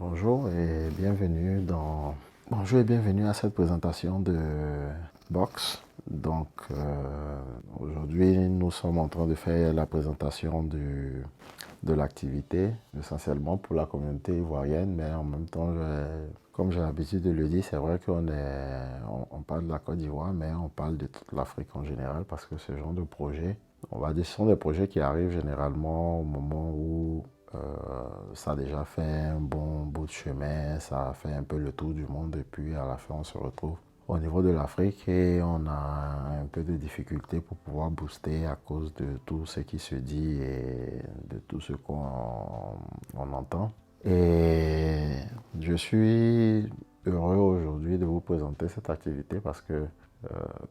Bonjour et bienvenue à cette présentation de Box. Aujourd'hui, nous sommes en train de faire la présentation de l'activité, essentiellement pour la communauté ivoirienne, mais en même temps, comme j'ai l'habitude de le dire, c'est vrai on parle de la Côte d'Ivoire, mais on parle de toute l'Afrique en général parce que ce genre de projet, on va dire, ce sont des projets qui arrivent généralement au moment où ça a déjà fait un bon bout de chemin, ça a fait un peu le tour du monde et puis à la fin on se retrouve au niveau de l'Afrique et on a un peu de difficultés pour pouvoir booster à cause de tout ce qui se dit et de tout ce qu'on entend. Et je suis heureux aujourd'hui de vous présenter cette activité parce que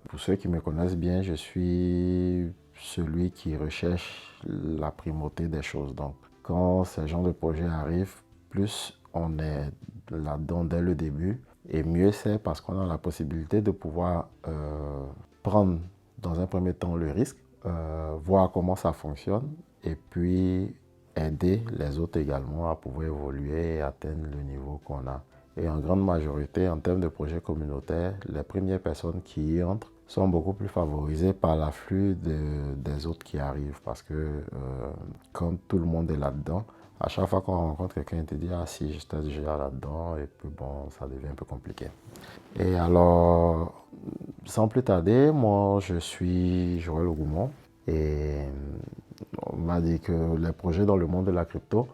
pour ceux qui me connaissent bien, je suis celui qui recherche la primauté des choses. Donc, quand ce genre de projet arrive, plus on est là-dedans dès le début, et mieux c'est parce qu'on a la possibilité de pouvoir prendre dans un premier temps le risque, voir comment ça fonctionne, et puis aider les autres également à pouvoir évoluer et atteindre le niveau qu'on a. Et en grande majorité, en termes de projets communautaires, les premières personnes qui y entrent sont beaucoup plus favorisées par l'afflux des autres qui arrivent. Parce que quand tout le monde est là-dedans, à chaque fois qu'on rencontre quelqu'un, il te dit « Ah si, j'étais déjà là-dedans » et puis bon, ça devient un peu compliqué. Et alors, sans plus tarder, moi je suis Joël Ogoumon et on m'a dit que les projets dans le monde de la crypto,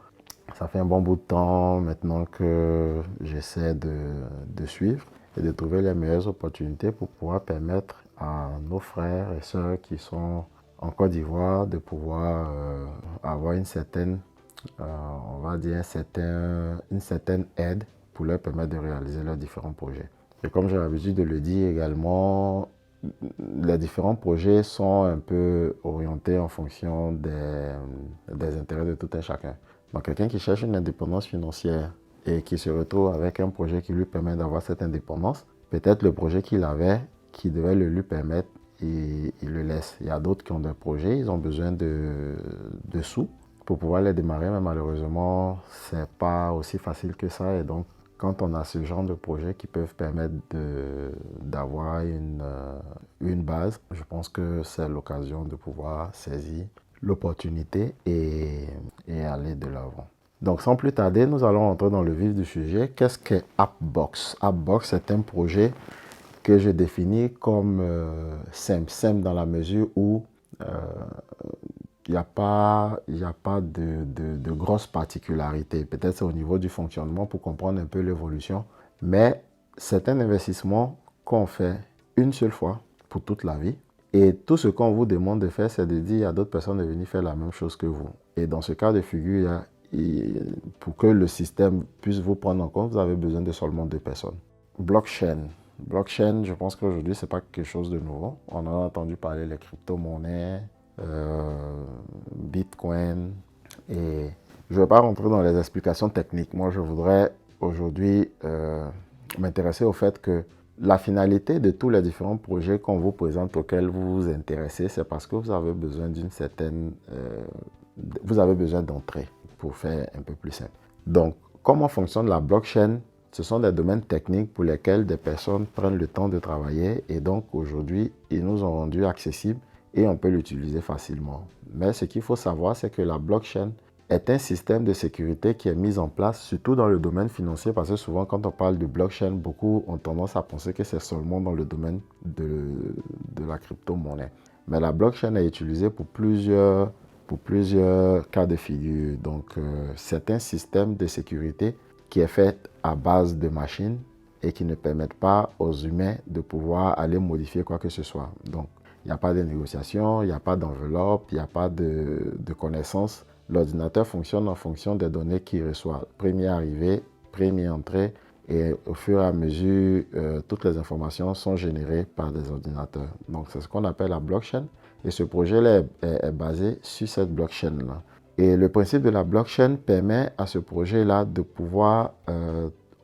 ça fait un bon bout de temps maintenant que j'essaie de suivre et de trouver les meilleures opportunités pour pouvoir permettre à nos frères et sœurs qui sont en Côte d'Ivoire de pouvoir avoir une certaine, on va dire, une certaine aide pour leur permettre de réaliser leurs différents projets. Et comme j'ai l'habitude de le dire également, les différents projets sont un peu orientés en fonction des intérêts de tout un chacun. Donc quelqu'un qui cherche une indépendance financière et qui se retrouve avec un projet qui lui permet d'avoir cette indépendance, peut-être le projet qu'il avait, qui devait le lui permettre, il le laisse. Il y a d'autres qui ont des projets, ils ont besoin de sous pour pouvoir les démarrer, mais malheureusement, c'est pas aussi facile que ça. Et donc, quand on a ce genre de projets qui peuvent permettre d'avoir une base, je pense que c'est l'occasion de pouvoir saisir l'opportunité et aller de l'avant. Donc sans plus tarder, nous allons entrer dans le vif du sujet. Qu'est-ce qu'est Appbox? Appbox, c'est un projet que je définis comme simple dans la mesure où il n'y a pas de grosses particularités. Peut-être c'est au niveau du fonctionnement pour comprendre un peu l'évolution. Mais c'est un investissement qu'on fait une seule fois pour toute la vie. Et tout ce qu'on vous demande de faire, c'est de dire à d'autres personnes de venir faire la même chose que vous. Et dans ce cas de figure, pour que le système puisse vous prendre en compte, vous avez besoin de seulement 2 personnes. Blockchain. Blockchain, je pense qu'aujourd'hui, ce n'est pas quelque chose de nouveau. On en a entendu parler les crypto-monnaies, Bitcoin. Et je ne vais pas rentrer dans les explications techniques. Moi, je voudrais aujourd'hui m'intéresser au fait que la finalité de tous les différents projets qu'on vous présente, auxquels vous vous intéressez, c'est parce que vous avez besoin d'une certaine... vous avez besoin d'entrée, pour faire un peu plus simple. Donc, comment fonctionne la blockchain? Ce sont des domaines techniques pour lesquels des personnes prennent le temps de travailler et donc aujourd'hui, ils nous ont rendu accessibles et on peut l'utiliser facilement. Mais ce qu'il faut savoir, c'est que la blockchain est un système de sécurité qui est mis en place, surtout dans le domaine financier, parce que souvent, quand on parle de blockchain, beaucoup ont tendance à penser que c'est seulement dans le domaine de la crypto-monnaie. Mais la blockchain est utilisée pour plusieurs cas de figure. Donc, c'est un système de sécurité qui est fait à base de machines et qui ne permettent pas aux humains de pouvoir aller modifier quoi que ce soit. Donc, il n'y a pas de négociation, il n'y a pas d'enveloppe, il n'y a pas de connaissances. L'ordinateur fonctionne en fonction des données qu'il reçoit. Premier arrivé, premier entrée, et au fur et à mesure, toutes les informations sont générées par des ordinateurs. Donc, c'est ce qu'on appelle la blockchain. Et ce projet-là est basé sur cette blockchain-là. Et le principe de la blockchain permet à ce projet-là de pouvoir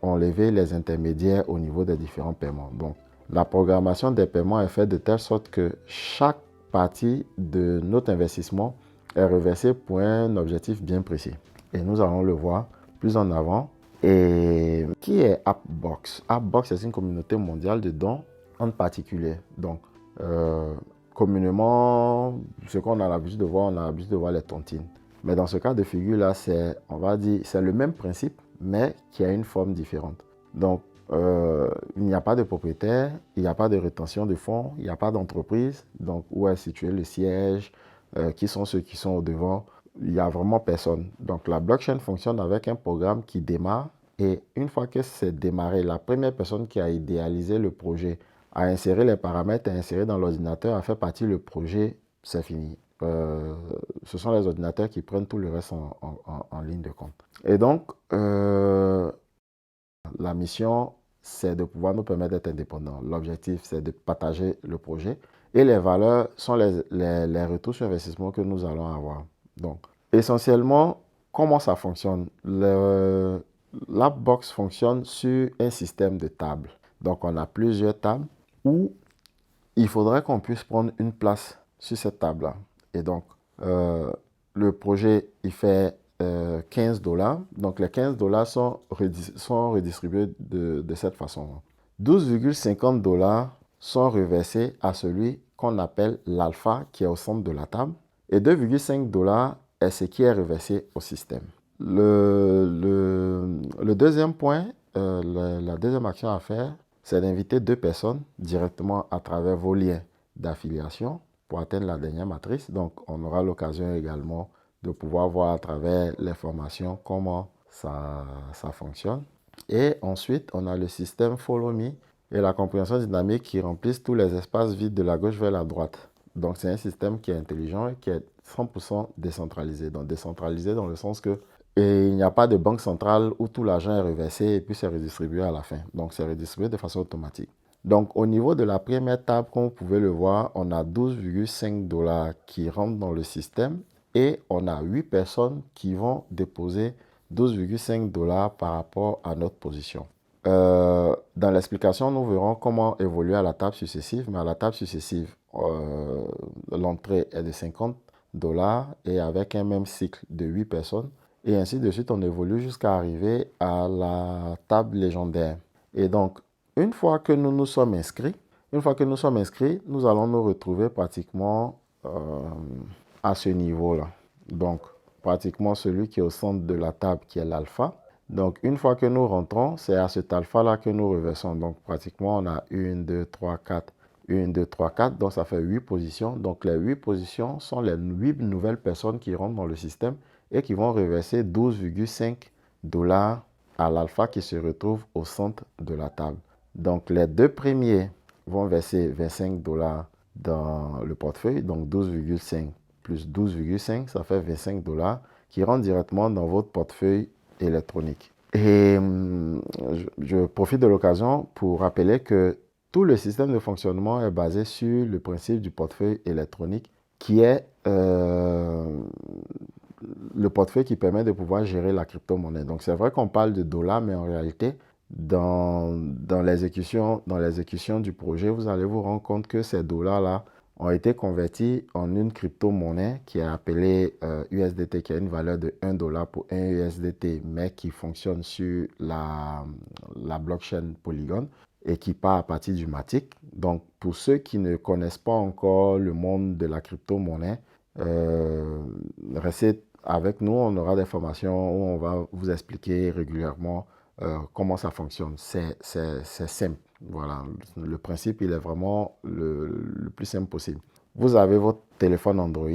enlever les intermédiaires au niveau des différents paiements. Donc, la programmation des paiements est faite de telle sorte que chaque partie de notre investissement est reversée pour un objectif bien précis. Et nous allons le voir plus en avant Et qui est Appbox? Appbox, c'est une communauté mondiale de dons en particulier. Donc, communément, ce qu'on a l'habitude de voir, on a l'habitude de voir les tontines. Mais dans ce cas de figure-là, c'est, on va dire, c'est le même principe, mais qui a une forme différente. Donc, il n'y a pas de propriétaire, il n'y a pas de rétention de fonds, il n'y a pas d'entreprise. Donc, où est situé le siège, qui sont ceux qui sont au devant, il n'y a vraiment personne. Donc, la blockchain fonctionne avec un programme qui démarre. Et une fois que c'est démarré, la première personne qui a idéalisé le projet, a inséré les paramètres, a inséré dans l'ordinateur, a fait partie le projet, c'est fini. Ce sont les ordinateurs qui prennent tout le reste en ligne de compte. Et donc, la mission, c'est de pouvoir nous permettre d'être indépendants. L'objectif, c'est de partager le projet. Et les valeurs sont les retours sur investissement que nous allons avoir. Donc, essentiellement, comment ça fonctionne? L'Appbox fonctionne sur un système de tables. Donc, on a plusieurs tables où il faudrait qu'on puisse prendre une place sur cette table-là. Et donc, le projet, il fait 15 dollars. Donc, les 15 dollars sont redistribués de cette façon. 12,50 dollars sont reversés à celui qu'on appelle l'alpha qui est au centre de la table. Et 2,5 dollars est ce qui est reversé au système. Le deuxième point, la deuxième action à faire, c'est d'inviter 2 personnes directement à travers vos liens d'affiliation pour atteindre la dernière matrice. Donc, on aura l'occasion également de pouvoir voir à travers les formations comment ça fonctionne. Et ensuite, on a le système Follow Me et la compréhension dynamique qui remplissent tous les espaces vides de la gauche vers la droite. Donc, c'est un système qui est intelligent et qui est 100% décentralisé. Donc, décentralisé dans le sens que il n'y a pas de banque centrale où tout l'argent est reversé et puis c'est redistribué à la fin. Donc, c'est redistribué de façon automatique. Donc, au niveau de la première table, comme vous pouvez le voir, on a 12,5 dollars qui rentrent dans le système et on a 8 personnes qui vont déposer 12,5 dollars par rapport à notre position. Dans l'explication, nous verrons comment évoluer à la table successive, mais à la table successive, l'entrée est de 50 dollars et avec un même cycle de 8 personnes. Et ainsi de suite, on évolue jusqu'à arriver à la table légendaire. Et donc, une fois que nous nous sommes inscrits, nous allons nous retrouver pratiquement à ce niveau-là. Donc, pratiquement celui qui est au centre de la table, qui est l'alpha. Donc, une fois que nous rentrons, c'est à cet alpha-là que nous reversons. Donc, pratiquement, on a 1, 2, 3, 4. 1, 2, 3, 4. Donc, ça fait 8 positions. Donc, les 8 positions sont les 8 nouvelles personnes qui rentrent dans le système et qui vont reverser 12,5 dollars à l'alpha qui se retrouve au centre de la table. Donc, les 2 premiers vont verser 25 dollars dans le portefeuille. Donc, 12,5 plus 12,5, ça fait 25 dollars qui rentrent directement dans votre portefeuille électronique. Et je profite de l'occasion pour rappeler que tout le système de fonctionnement est basé sur le principe du portefeuille électronique qui est le portefeuille qui permet de pouvoir gérer la crypto-monnaie. Donc, c'est vrai qu'on parle de dollars, mais en réalité, dans l'exécution du projet, vous allez vous rendre compte que ces dollars-là ont été convertis en une crypto-monnaie qui est appelée USDT, qui a une valeur de 1 dollar pour 1 USDT, mais qui fonctionne sur la blockchain Polygon et qui part à partir du Matic. Donc, pour ceux qui ne connaissent pas encore le monde de la crypto-monnaie, restez avec nous, on aura des formations où on va vous expliquer régulièrement comment ça fonctionne. C'est simple. Voilà, le principe, il est vraiment le plus simple possible. Vous avez votre téléphone Android,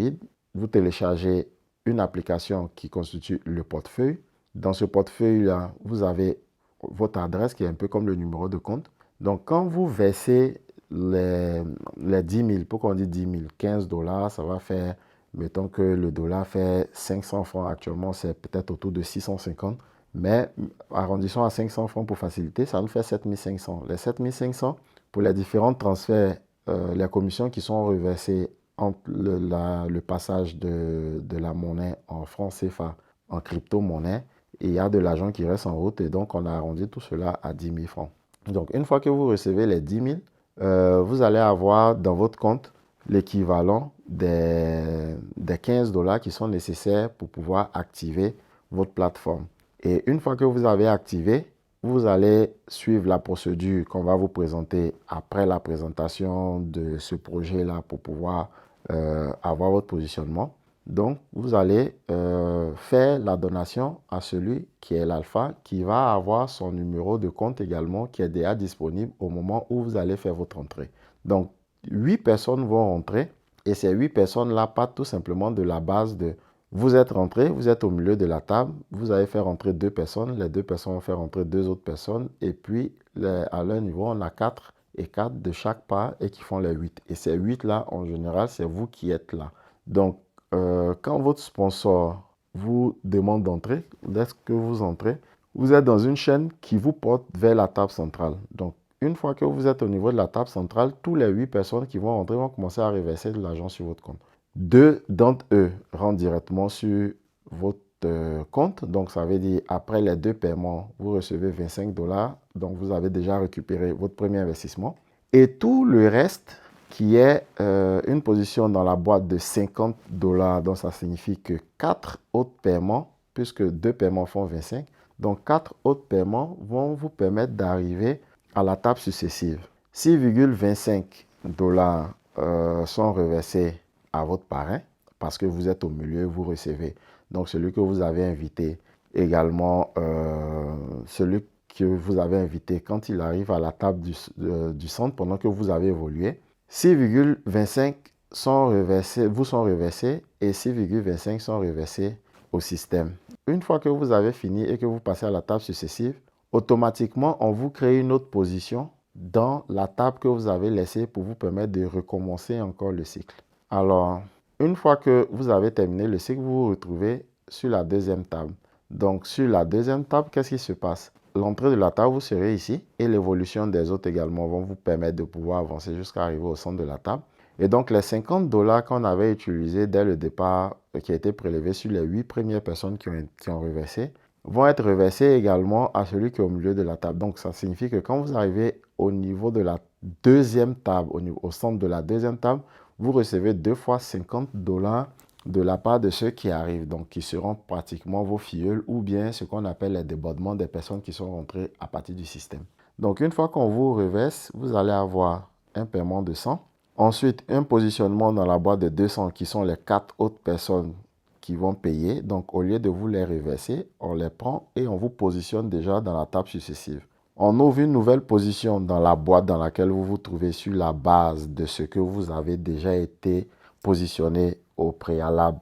vous téléchargez une application qui constitue le portefeuille. Dans ce portefeuille-là, vous avez votre adresse qui est un peu comme le numéro de compte. Donc, quand vous versez les 10 000, pourquoi on dit 10 000, 15 dollars, ça va faire, mettons que le dollar fait 500 francs actuellement, c'est peut-être autour de 650. Mais arrondissons à 500 francs pour faciliter, ça nous fait 7500. Les 7500, pour les différents transferts, les commissions qui sont reversées entre le passage de la monnaie en francs CFA en crypto-monnaie, et il y a de l'argent qui reste en route, et donc on a arrondi tout cela à 10 000 francs. Donc, une fois que vous recevez les 10 000, vous allez avoir dans votre compte l'équivalent des 15 dollars qui sont nécessaires pour pouvoir activer votre plateforme. Et une fois que vous avez activé, vous allez suivre la procédure qu'on va vous présenter après la présentation de ce projet-là pour pouvoir avoir votre positionnement. Donc, vous allez faire la donation à celui qui est l'alpha, qui va avoir son numéro de compte également, qui est déjà disponible au moment où vous allez faire votre entrée. Donc, 8 personnes vont rentrer et ces 8 personnes-là partent tout simplement de la base de vous êtes rentré, vous êtes au milieu de la table, vous avez fait rentrer 2 personnes, les 2 personnes vont faire rentrer 2 autres personnes et puis à leur niveau, on a 4 et 4 de chaque part et qui font les 8. Et ces 8-là, en général, c'est vous qui êtes là. Donc, quand votre sponsor vous demande d'entrer, dès que vous entrez, vous êtes dans une chaîne qui vous porte vers la table centrale. Donc, une fois que vous êtes au niveau de la table centrale, tous les 8 personnes qui vont rentrer vont commencer à reverser de l'argent sur votre compte. 2 d'entre eux rentrent directement sur votre compte. Donc, ça veut dire après les 2 paiements, vous recevez 25 $. Donc, vous avez déjà récupéré votre premier investissement. Et tout le reste, qui est une position dans la boîte de 50 $. Donc, ça signifie que 4 autres paiements, puisque 2 paiements font 25, donc 4 autres paiements vont vous permettre d'arriver à la table successive. 6,25 $ sont reversés à votre parrain parce que vous êtes au milieu, vous recevez. Donc, celui que vous avez invité, également celui que vous avez invité quand il arrive à la table du centre pendant que vous avez évolué. 6,25 vous sont reversés et 6,25 sont reversés au système. Une fois que vous avez fini et que vous passez à la table successive, automatiquement, on vous crée une autre position dans la table que vous avez laissée pour vous permettre de recommencer encore le cycle. Alors, une fois que vous avez terminé le cycle, vous vous retrouvez sur la deuxième table. Donc, sur la deuxième table, qu'est-ce qui se passe? L'entrée de la table, vous serez ici et l'évolution des autres également vont vous permettre de pouvoir avancer jusqu'à arriver au centre de la table. Et donc, les 50 $ qu'on avait utilisés dès le départ, qui a été prélevé sur les 8 premières personnes qui ont reversé, vont être reversés également à celui qui est au milieu de la table. Donc, ça signifie que quand vous arrivez au niveau de la deuxième table, au centre de la deuxième table, vous recevez 2 fois 50 $ de la part de ceux qui arrivent, donc qui seront pratiquement vos filleuls ou bien ce qu'on appelle les débordements des personnes qui sont rentrées à partir du système. Donc, une fois qu'on vous reverse, vous allez avoir un paiement de 100. Ensuite, un positionnement dans la boîte de 200 qui sont les 4 autres personnes qui vont payer. Donc, au lieu de vous les reverser, on les prend et on vous positionne déjà dans la table successive. On ouvre une nouvelle position dans la boîte dans laquelle vous vous trouvez sur la base de ce que vous avez déjà été positionné au préalable,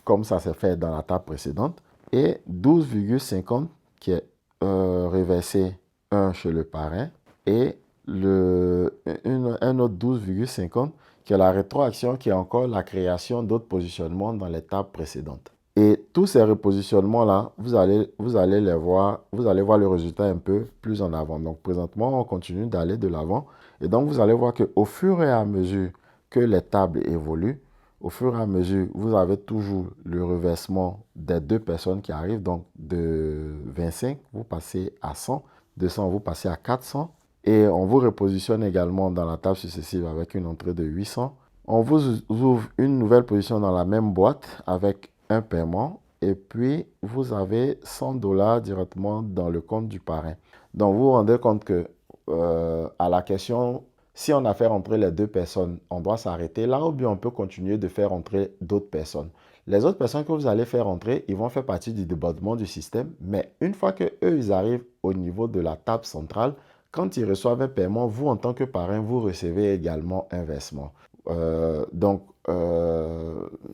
comme ça s'est fait dans la table précédente. Et 12,50 qui est reversé 1 chez le parrain et un autre 12,50 qui est la rétroaction qui est encore la création d'autres positionnements dans les tables précédentes. Et tous ces repositionnements-là, vous allez les voir, vous allez voir le résultat un peu plus en avant. Donc présentement, on continue d'aller de l'avant. Et donc, vous allez voir qu'au fur et à mesure que les tables évoluent, au fur et à mesure, vous avez toujours le reversement des 2 personnes qui arrivent. Donc, de 25, vous passez à 100. De 100, vous passez à 400. Et on vous repositionne également dans la table successive avec une entrée de 800. On vous ouvre une nouvelle position dans la même boîte avec un paiement. Et puis, vous avez 100 $ directement dans le compte du parrain. Donc, vous vous rendez compte que à la question, si on a fait rentrer les 2 personnes, on doit s'arrêter là ou bien on peut continuer de faire rentrer d'autres personnes. Les autres personnes que vous allez faire rentrer, ils vont faire partie du débordement du système. Mais une fois qu'eux, ils arrivent au niveau de la table centrale, quand ils reçoivent un paiement, vous, en tant que parrain, vous recevez également un versement.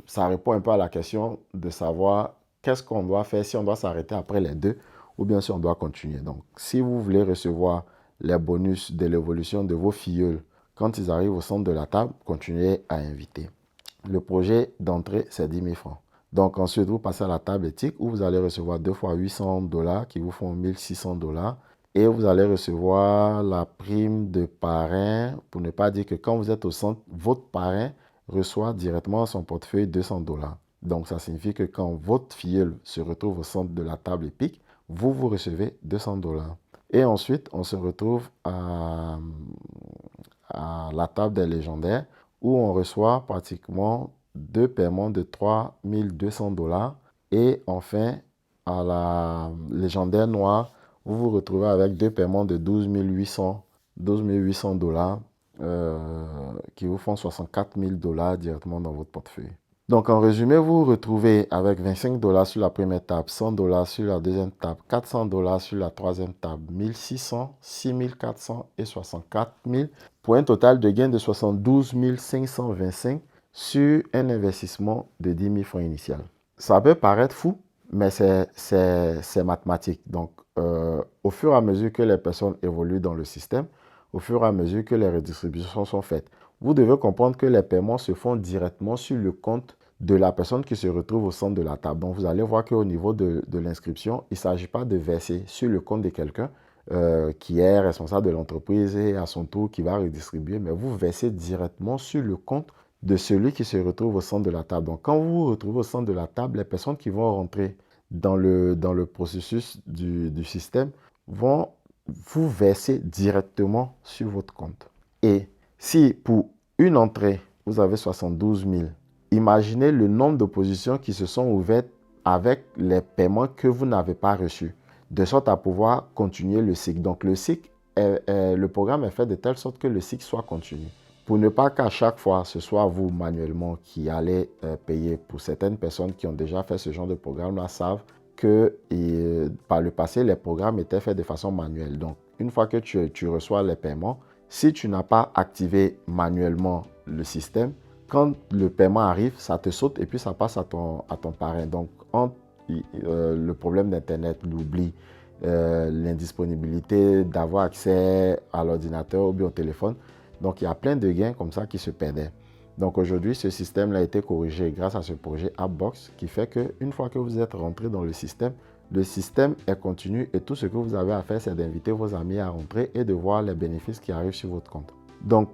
Ça répond un peu à la question de savoir qu'est-ce qu'on doit faire, si on doit s'arrêter après les 2 ou bien si on doit continuer. Donc, si vous voulez recevoir les bonus de l'évolution de vos filleuls quand ils arrivent au centre de la table, continuez à inviter. Le projet d'entrée, c'est 10 000 francs. Donc, ensuite, vous passez à la table éthique où vous allez recevoir 2 fois 800 $ qui vous font 1600 $. Et vous allez recevoir la prime de parrain, pour ne pas dire que quand vous êtes au centre, votre parrain reçoit directement son portefeuille 200 $. Donc, ça signifie que quand votre filleul se retrouve au centre de la table épique, vous recevez 200 $. Et ensuite, on se retrouve à la table des légendaires où on reçoit pratiquement 2 paiements de 3 200 $ Et enfin, à la légendaire noire, vous vous retrouvez avec deux paiements de 12 800 dollars qui vous font 64 000 dollars directement dans votre portefeuille. Donc, en résumé, vous vous retrouvez avec 25 dollars sur la première table, 100 dollars sur la deuxième table, 400 dollars sur la troisième table, 1600, 6400 et 64 000 pour un total de gain de 72 525 sur un investissement de 10 000 francs initial. Ça peut paraître fou, mais c'est mathématique. Donc, au fur et à mesure que les personnes évoluent dans le système, au fur et à mesure que les redistributions sont faites, vous devez comprendre que les paiements se font directement sur le compte de la personne qui se retrouve au centre de la table. Donc, vous allez voir qu'au niveau de l'inscription, il ne s'agit pas de verser sur le compte de quelqu'un qui est responsable de l'entreprise et à son tour qui va redistribuer, mais vous versez directement sur le compte de celui qui se retrouve au centre de la table. Donc, quand vous vous retrouvez au centre de la table, les personnes qui vont rentrer dans le processus du système vont vous verser directement sur votre compte. Et si pour une entrée, vous avez 72 000, imaginez le nombre de positions qui se sont ouvertes avec les paiements que vous n'avez pas reçus, de sorte à pouvoir continuer le cycle. Donc, le cycle, le programme est fait de telle sorte que le cycle soit continu. Pour ne pas qu'à chaque fois, ce soit vous manuellement qui allez payer. Pour certaines personnes qui ont déjà fait ce genre de programme-là savent que par le passé, les programmes étaient faits de façon manuelle. Donc, une fois que tu reçois les paiements, si tu n'as pas activé manuellement le système, quand le paiement arrive, ça te saute et puis ça passe à ton parrain. Donc, le problème d'Internet, l'oubli, l'indisponibilité d'avoir accès à l'ordinateur ou bien au téléphone, donc il y a plein de gains comme ça qui se perdaient. Donc aujourd'hui, ce système a été corrigé grâce à ce projet AppBox qui fait qu'une fois que vous êtes rentré dans le système est continu et tout ce que vous avez à faire, c'est d'inviter vos amis à rentrer et de voir les bénéfices qui arrivent sur votre compte. Donc,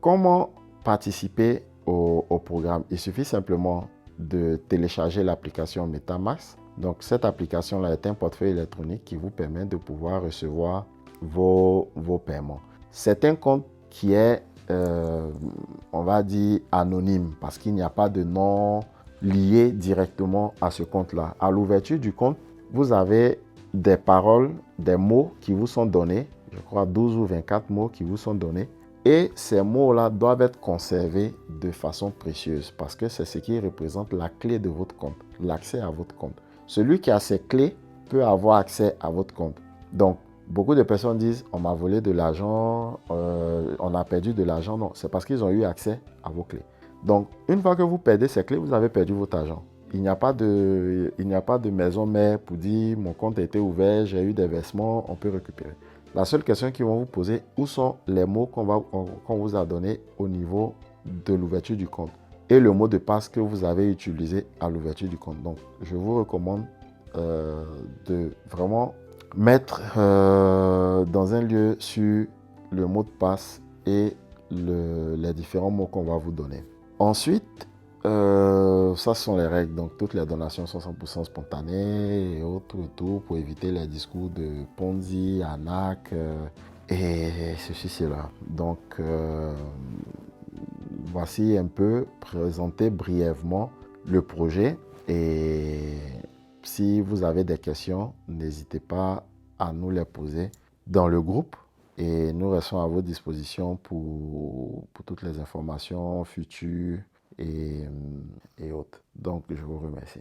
comment participer au programme? Il suffit simplement de télécharger l'application MetaMask. Donc, cette application-là est un portefeuille électronique qui vous permet de pouvoir recevoir vos paiements. C'est un compte qui est, on va dire, anonyme parce qu'il n'y a pas de nom lié directement à ce compte-là. À l'ouverture du compte, vous avez des paroles, des mots qui vous sont donnés, je crois 12 ou 24 mots qui vous sont donnés. Et ces mots-là doivent être conservés de façon précieuse parce que c'est ce qui représente la clé de votre compte, l'accès à votre compte. Celui qui a ces clés peut avoir accès à votre compte. Donc, beaucoup de personnes disent, on m'a volé de l'argent, on a perdu de l'argent. Non, c'est parce qu'ils ont eu accès à vos clés. Donc, une fois que vous perdez ces clés, vous avez perdu votre argent. Il n'y a pas de maison mère pour dire, mon compte a été ouvert, j'ai eu des versements, on peut récupérer. La seule question qu'ils vont vous poser, où sont les mots qu'on vous a donnés au niveau de l'ouverture du compte et le mot de passe que vous avez utilisé à l'ouverture du compte. Donc, je vous recommande de vraiment mettre dans un lieu sur le mot de passe et les différents mots qu'on va vous donner. Ensuite, ça sont les règles. Donc, toutes les donations sont 100% spontanées et autres et tout pour éviter les discours de Ponzi, arnaque et ceci, cela. Donc, voici un peu présenté brièvement le projet. Et si vous avez des questions, n'hésitez pas à nous les poser dans le groupe. Et nous restons à votre disposition pour toutes les informations futures et autres. Donc, je vous remercie.